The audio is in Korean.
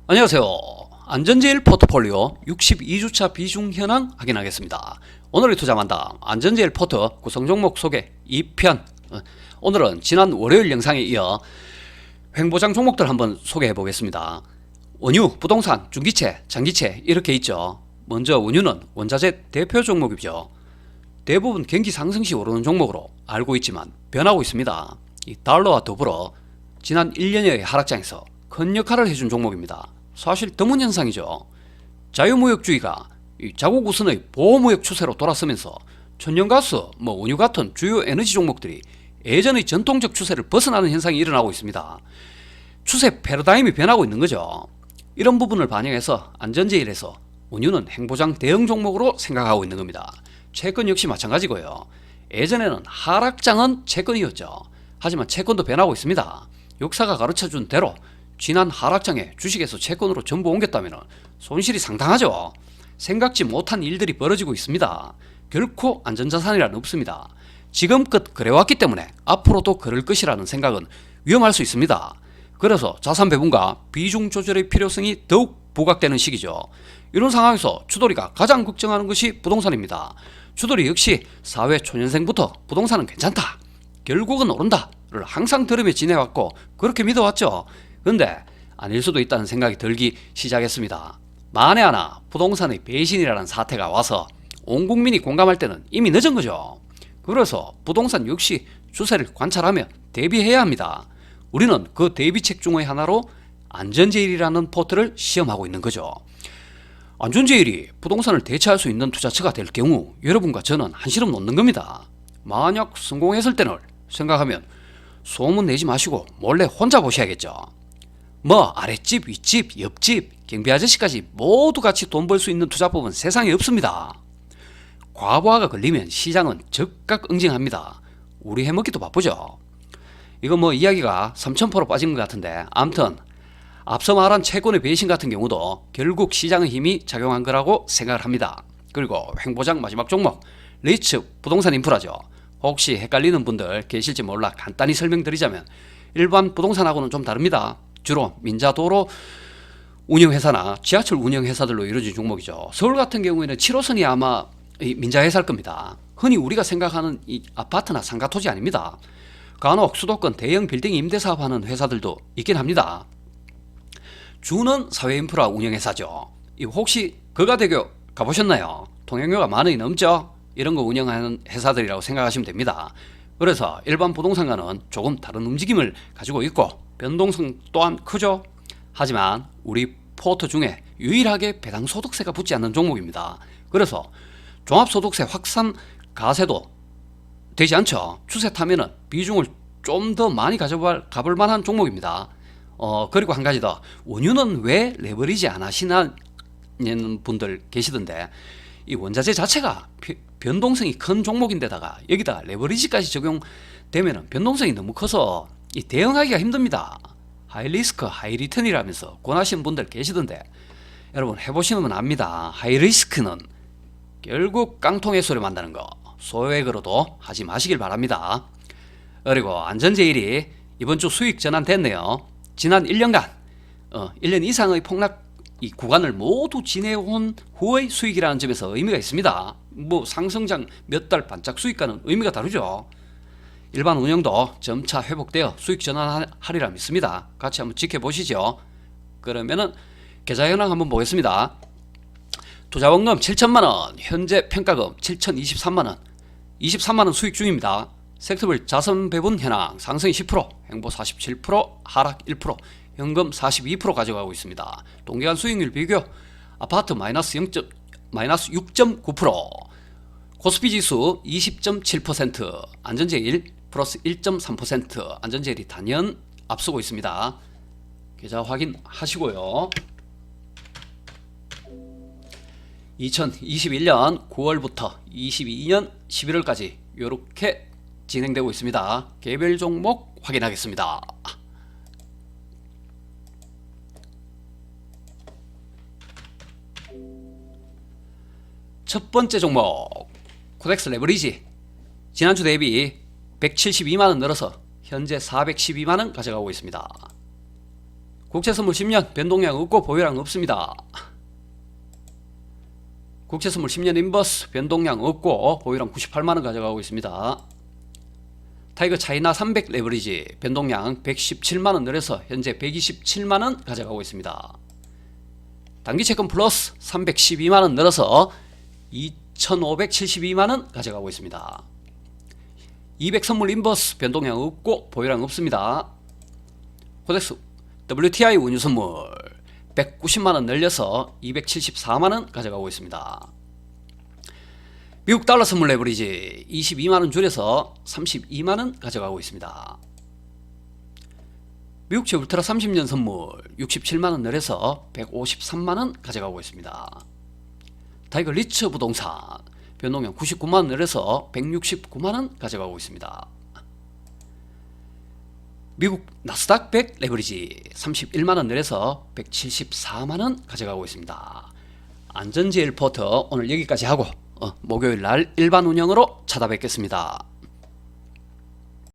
안녕하세요. 안전제일 포트폴리오 62주차 비중 현황 확인하겠습니다. 오늘의 투자만담 안전제일 포트 구성 종목 소개 2편. 오늘은 지난 월요일 영상에 이어 횡보장 종목들 한번 소개해 보겠습니다. 원유, 부동산, 중기채, 장기채 이렇게 있죠. 먼저 원유는 원자재 대표 종목이죠. 대부분 경기 상승시 오르는 종목으로 알고 있지만 변하고 있습니다. 이 달러와 더불어 지난 1년여의 하락장에서 큰 역할을 해준 종목입니다. 사실 드문 현상이죠. 자유무역주의가 자국 우선의 보호무역 추세로 돌아서면서 천연가스, 원유 같은 주요 에너지 종목들이 예전의 전통적 추세를 벗어나는 현상이 일어나고 있습니다. 추세 패러다임이 변하고 있는 거죠. 이런 부분을 반영해서 안전제일에서 원유는 행보장 대응 종목으로 생각하고 있는 겁니다. 채권 역시 마찬가지고요. 예전에는 하락장은 채권이었죠. 하지만 채권도 변하고 있습니다. 역사가 가르쳐준 대로 지난 하락장에 주식에서 채권으로 전부 옮겼다면 손실이 상당하죠. 생각지 못한 일들이 벌어지고 있습니다. 결코 안전자산이란 없습니다. 지금껏 그래왔기 때문에 앞으로도 그럴 것이라는 생각은 위험할 수 있습니다. 그래서 자산 배분과 비중 조절의 필요성이 더욱 부각되는 시기죠. 이런 상황에서 추돌이가 가장 걱정하는 것이 부동산입니다. 추돌이 역시 사회 초년생부터 부동산은 괜찮다, 결국은 오른다를 항상 들으며 지내왔고 그렇게 믿어왔죠. 근데 아닐 수도 있다는 생각이 들기 시작했습니다. 만에 하나 부동산의 배신이라는 사태가 와서 온 국민이 공감할 때는 이미 늦은 거죠. 그래서 부동산 역시 추세를 관찰하며 대비해야 합니다. 우리는 그 대비책 중의 하나로 안전제일이라는 포트를 시험하고 있는 거죠. 안전제일이 부동산을 대체할 수 있는 투자처가 될 경우 여러분과 저는 한시름 놓는 겁니다. 만약 성공했을 때를 생각하면 소문 내지 마시고 몰래 혼자 보셔야겠죠. 아랫집, 윗집, 옆집, 경비 아저씨까지 모두 같이 돈 벌 수 있는 투자법은 세상에 없습니다. 과부하가 걸리면 시장은 즉각 응징합니다. 우리 해먹기도 바쁘죠. 이거 이야기가 3000% 빠진 것 같은데, 아무튼 앞서 말한 채권의 배신 같은 경우도 결국 시장의 힘이 작용한 거라고 생각을 합니다. 그리고 횡보장 마지막 종목 리츠 부동산 인프라죠. 혹시 헷갈리는 분들 계실지 몰라 간단히 설명드리자면 일반 부동산하고는 좀 다릅니다. 주로 민자도로 운영회사나 지하철 운영회사들로 이루어진 종목이죠. 서울 같은 경우에는 7호선이 아마 민자회사일 겁니다. 흔히 우리가 생각하는 이 아파트나 상가토지 아닙니다. 간혹 수도권 대형 빌딩 임대사업하는 회사들도 있긴 합니다. 주는 사회인프라 운영회사죠. 혹시 거가대교 가보셨나요? 통행료가 10,000원이 넘죠? 이런 거 운영하는 회사들이라고 생각하시면 됩니다. 그래서 일반 부동산과는 조금 다른 움직임을 가지고 있고 변동성 또한 크죠. 하지만 우리 포트 중에 유일하게 배당소득세가 붙지 않는 종목입니다. 그래서 종합소득세 확산 가세도 되지 않죠. 추세 타면은 비중을 좀 더 많이 가볼 만한 종목입니다. 그리고 한 가지 더, 원유는 왜 레버리지 안 하시는 분들 계시던데, 이 원자재 자체가 변동성이 큰 종목인데다가 여기다 레버리지까지 적용되면 변동성이 너무 커서 대응하기가 힘듭니다. 하이 리스크 하이 리턴이라면서 권하시는 분들 계시던데, 여러분 해보시면 압니다. 하이 리스크는 결국 깡통의 소리 만드는 거 소액으로도 하지 마시길 바랍니다. 그리고 안전제일이 이번 주 수익 전환됐네요. 지난 1년간 1년 이상의 폭락 이 구간을 모두 지내온 후의 수익이라는 점에서 의미가 있습니다. 상승장 몇 달 반짝 수익과는 의미가 다르죠. 일반 운영도 점차 회복되어 수익 전환하리라 믿습니다. 같이 한번 지켜보시죠. 그러면은 계좌 현황 한번 보겠습니다. 투자원금 7천만원, 현재 평가금 7,023만원, 23만원 수익 중입니다. 섹터별 자산 배분 현황 상승 10%, 행보 47%, 하락 1%, 현금 42% 가져가고 있습니다. 동기간 수익률 비교 아파트 마이너스 6.9%, 코스피 지수 20.7%, 안전제일 플러스 1.3%, 안전제일이 단연 앞서고 있습니다. 계좌 확인하시고요. 2021년 9월부터 22년 11월까지 이렇게 진행되고 있습니다. 개별 종목 확인하겠습니다. 첫 번째 종목 코덱스 레버리지, 지난주 대비 172만원 늘어서 현재 412만원 가져가고 있습니다. 국채선물 10년 변동량 없고 보유량 없습니다. 국채선물 10년 인버스 변동량 없고 보유량 98만원 가져가고 있습니다. 타이거 차이나 300 레버리지 변동량 117만원 늘어서 현재 127만원 가져가고 있습니다. 단기채권 플러스 312만원 늘어서 2572만원 가져가고 있습니다. 200 선물 인버스 변동량 없고 보유량 없습니다. 코덱스 WTI 운유 선물 190만원 늘려서 274만원 가져가고 있습니다. 미국 달러 선물 레버리지 22만원 줄여서 32만원 가져가고 있습니다. 미국채 울트라 30년 선물 67만원 늘려서 153만원 가져가고 있습니다. 타이거 리츠 부동산 변동량 99만원 늘려서 169만원 가져가고 있습니다. 미국 나스닥 100 레버리지 31만원 내려서 174만원 가져가고 있습니다. 안전제일 포터 오늘 여기까지 하고 목요일날 일반 운영으로 찾아뵙겠습니다.